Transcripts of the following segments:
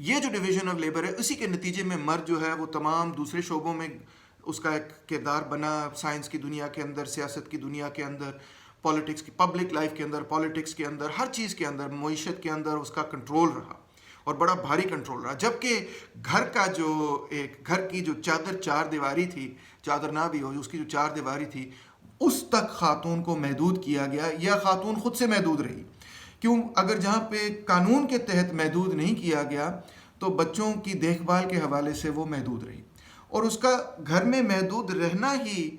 یہ جو division of labour ہے اسی کے نتیجے میں مرد جو ہے وہ تمام دوسرے شعبوں میں اس کا ایک کردار بنا، سائنس کی دنیا کے اندر، سیاست کی دنیا کے اندر، پالیٹکس کی پبلک لائف کے اندر، پالیٹکس کے اندر، ہر چیز کے اندر، معیشت کے اندر اس کا کنٹرول رہا اور بڑا بھاری کنٹرول رہا. جبکہ گھر کا جو ایک گھر کی جو چار دیواری تھی، چادر نہ بھی ہو، اس کی جو چار دیواری تھی، اس تک خاتون کو محدود کیا گیا، یا خاتون خود سے محدود رہی. کیوں؟ اگر جہاں پہ قانون کے تحت محدود نہیں کیا گیا تو بچوں کی دیکھ بھال کے حوالے سے وہ محدود رہی، اور اس کا گھر میں محدود رہنا ہی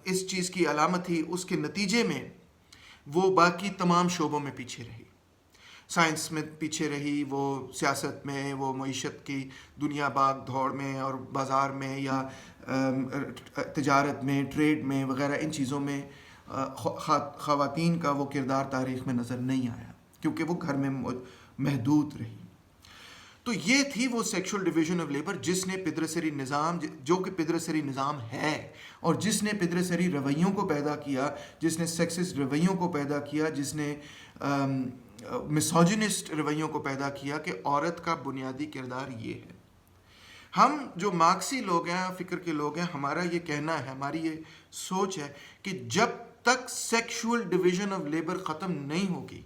اس چیز کی علامت تھی. اس کے نتیجے میں وہ باقی تمام شعبوں میں پیچھے رہی، سائنس میں پیچھے رہی، وہ سیاست میں، وہ معیشت کی دنیا باغ دوڑ میں اور بازار میں، یا تجارت میں، ٹریڈ میں وغیرہ، ان چیزوں میں خواتین کا وہ کردار تاریخ میں نظر نہیں آیا، کیونکہ وہ گھر میں محدود رہی. تو یہ تھی وہ سیکشول ڈویژن آف لیبر جس نے پدرسری نظام، جو کہ پدرسری نظام ہے، اور جس نے پدرسری رویوں کو پیدا کیا، جس نے سیکسسٹ رویوں کو پیدا کیا، جس نے مسوجنسٹ رویوں کو پیدا کیا کہ عورت کا بنیادی کردار یہ ہے. ہم جو مارکسی لوگ ہیں، فکر کے لوگ ہیں، ہمارا یہ کہنا ہے، ہماری یہ سوچ ہے کہ جب تک سیکشول ڈویژن آف لیبر ختم نہیں ہوگی،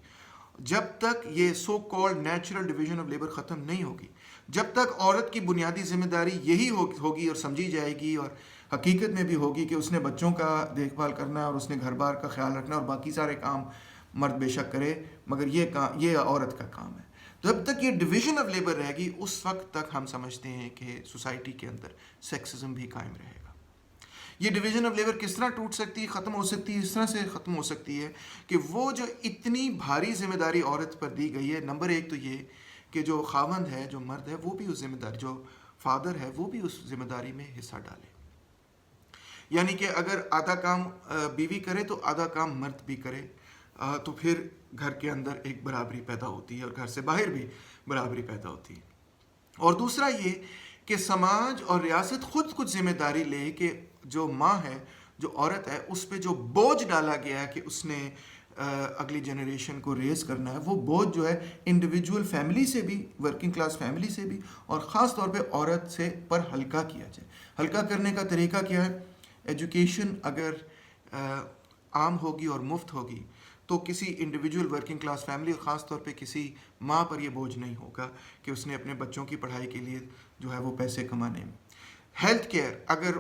جب تک یہ so called natural division of labour ختم نہیں ہوگی، جب تک عورت کی بنیادی ذمہ داری یہی ہوگی اور سمجھی جائے گی، اور حقیقت میں بھی ہوگی کہ اس نے بچوں کا دیکھ بھال کرنا ہے اور اس نے گھر بار کا خیال رکھنا، اور باقی سارے کام مرد بے شک کرے مگر یہ عورت کا کام ہے. جب تک یہ ڈویژن آف لیبر رہے گی، اس وقت تک ہم سمجھتے ہیں کہ سوسائٹی کے اندر سیکسزم بھی قائم رہے گا. یہ ڈویژن آف لیبر کس طرح ٹوٹ سکتی ہے، ختم ہو سکتی ہے؟ اس طرح سے ختم ہو سکتی ہے کہ وہ جو اتنی بھاری ذمہ داری عورت پر دی گئی ہے، نمبر ایک تو یہ کہ جو خاوند ہے، جو مرد ہے، وہ بھی اس ذمہ داری، جو فادر ہے وہ بھی اس ذمہ داری میں حصہ ڈالے. یعنی کہ اگر آدھا کام بیوی کرے تو آدھا کام مرد بھی کرے، تو پھر گھر کے اندر ایک برابری پیدا ہوتی ہے اور گھر سے باہر بھی برابری پیدا ہوتی ہے. اور دوسرا یہ کہ سماج اور ریاست خود کچھ ذمہ داری لے کہ جو ماں ہے، جو عورت ہے، اس پہ جو بوجھ ڈالا گیا ہے کہ اس نے اگلی جنریشن کو ریز کرنا ہے، وہ بوجھ جو ہے انڈیویجول فیملی سے بھی، ورکنگ کلاس فیملی سے بھی، اور خاص طور پہ عورت سے پر ہلکا کیا جائے. ہلکا کرنے کا طریقہ کیا ہے؟ ایجوکیشن اگر عام ہوگی اور مفت ہوگی تو کسی انڈیویجول ورکنگ کلاس فیملی، اور خاص طور پہ کسی ماں پر یہ بوجھ نہیں ہوگا کہ اس نے اپنے بچوں کی پڑھائی کے لیے جو ہے وہ پیسے کمانے ہیں. ہیلتھ کیئر اگر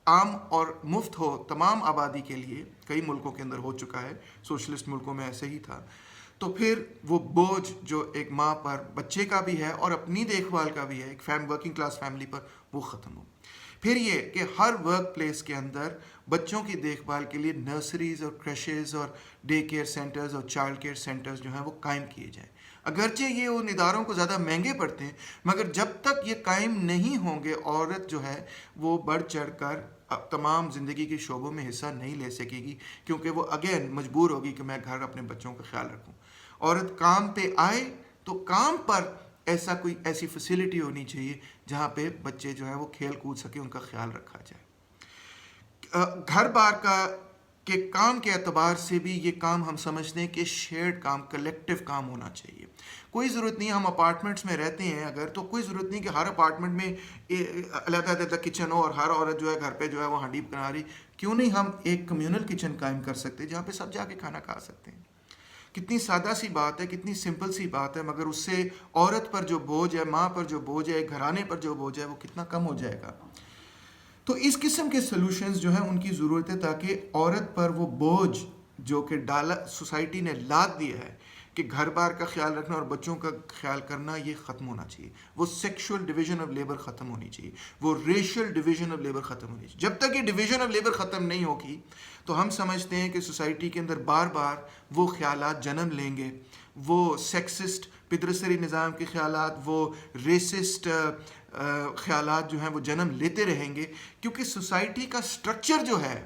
عام اور مفت ہو تمام آبادی کے لیے، کئی ملکوں کے اندر ہو چکا ہے، سوشلسٹ ملکوں میں ایسے ہی تھا، تو پھر وہ بوجھ جو ایک ماں پر بچے کا بھی ہے اور اپنی دیکھ بھال کا بھی ہے، ایک ورکنگ کلاس فیملی پر، وہ ختم ہو. پھر یہ کہ ہر ورک پلیس کے اندر بچوں کی دیکھ بھال کے لیے نرسریز اور کریشز اور ڈے کیئر سینٹرز اور چائلڈ کیئر سینٹرز جو ہیں وہ قائم کیے جائیں. اگرچہ یہ ان اداروں کو زیادہ مہنگے پڑتے ہیں، مگر جب تک یہ قائم نہیں ہوں گے، عورت جو ہے وہ بڑھ چڑھ کر تمام زندگی کے شعبوں میں حصہ نہیں لے سکے گی، کیونکہ وہ اگین مجبور ہوگی کہ میں گھر اپنے بچوں کا خیال رکھوں. عورت کام پہ آئے تو کام پر ایسی فیسلٹی ہونی چاہیے جہاں پہ بچے جو ہیں وہ کھیل کود سکیں، ان کا خیال رکھا جائے. گھر بار کے کام کے اعتبار سے بھی یہ کام ہم سمجھتے ہیں کہ شیئرڈ کام، کلیکٹیو کام ہونا چاہیے. کوئی ضرورت نہیں، ہم اپارٹمنٹس میں رہتے ہیں اگر، تو کوئی ضرورت نہیں کہ ہر اپارٹمنٹ میں علیحدہ علیحدہ کچن ہو اور ہر عورت جو ہے گھر پہ جو ہے وہ ہانڈی بنا رہی. کیوں نہیں ہم ایک کمیونل کچن قائم کر سکتے جہاں پہ سب جا کے کھانا کھا سکتے ہیں؟ کتنی سادہ سی بات ہے، کتنی سمپل سی بات ہے، مگر اس سے عورت پر جو بوجھ ہے، ماں پر جو بوجھ ہے، گھرانے پر جو بوجھ ہے، وہ کتنا کم ہو جائے گا. تو اس قسم کے سلوشنز جو ہیں ان کی ضرورت ہے تاکہ عورت پر وہ بوجھ جو کہ سوسائٹی نے لاد دیا ہے کہ گھر بار کا خیال رکھنا اور بچوں کا خیال کرنا، یہ ختم ہونا چاہیے. وہ سیکشول ڈویژن آف لیبر ختم ہونی چاہیے، وہ ریشل ڈویژن آف لیبر ختم ہونی چاہیے. جب تک یہ ڈویژن آف لیبر ختم نہیں ہوگی تو ہم سمجھتے ہیں کہ سوسائٹی کے اندر بار بار وہ خیالات جنم لیں گے، وہ سیکسسٹ پدرسری نظام کے خیالات، وہ ریسسٹ خیالات جو ہیں وہ جنم لیتے رہیں گے، کیونکہ سوسائٹی کا سٹرکچر جو ہے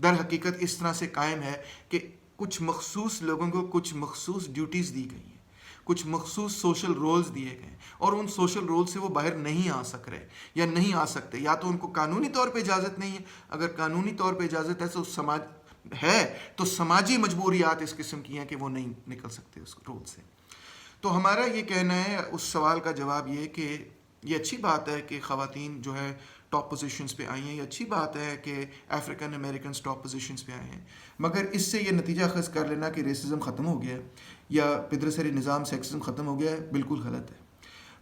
در حقیقت اس طرح سے قائم ہے کہ کچھ مخصوص لوگوں کو کچھ مخصوص ڈیوٹیز دی گئی ہیں، کچھ مخصوص سوشل رولز دیے گئے ہیں، اور ان سوشل رول سے وہ باہر نہیں آ سک رہے یا نہیں آ سکتے. یا تو ان کو قانونی طور پہ اجازت نہیں ہے، اگر قانونی طور پہ اجازت ہے تو سماجی مجبوریات اس قسم کی ہیں کہ وہ نہیں نکل سکتے اس رول سے. تو ہمارا یہ کہنا ہے اس سوال کا جواب یہ کہ یہ اچھی بات ہے کہ خواتین جو ہے ٹاپ پوزیشنز پہ آئی ہیں، یہ اچھی بات ہے کہ افریقن امریکنز ٹاپ پوزیشنز پہ آئے ہیں، مگر اس سے یہ نتیجہ اخذ کر لینا کہ ریسزم ختم ہو گیا ہے یا پیدرسری نظام سیکسزم ختم ہو گیا ہے، بالکل غلط ہے۔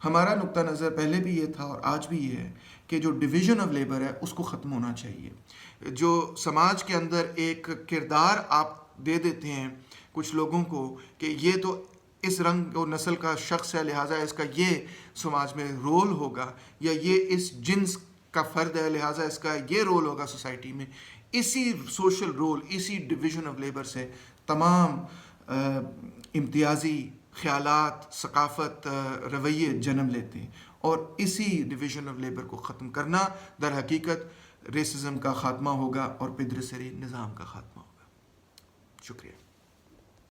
ہمارا نقطہ نظر پہلے بھی یہ تھا اور آج بھی یہ ہے کہ جو ڈویژن آف لیبر ہے اس کو ختم ہونا چاہیے۔ جو سماج کے اندر ایک کردار آپ دے دیتے ہیں کچھ لوگوں کو کہ یہ تو اس رنگ اور نسل کا شخص ہے، لہٰذا اس کا یہ سماج میں رول ہوگا، یا یہ اس جنس کا فرد ہے لہٰذا اس کا یہ رول ہوگا سوسائٹی میں، اسی سوشل رول، اسی ڈویژن آف لیبر سے تمام امتیازی خیالات، ثقافت، رویے جنم لیتے ہیں، اور اسی ڈویژن آف لیبر کو ختم کرنا در حقیقت ریسزم کا خاتمہ ہوگا اور پیدرسری نظام کا خاتمہ ہوگا۔ شکریہ۔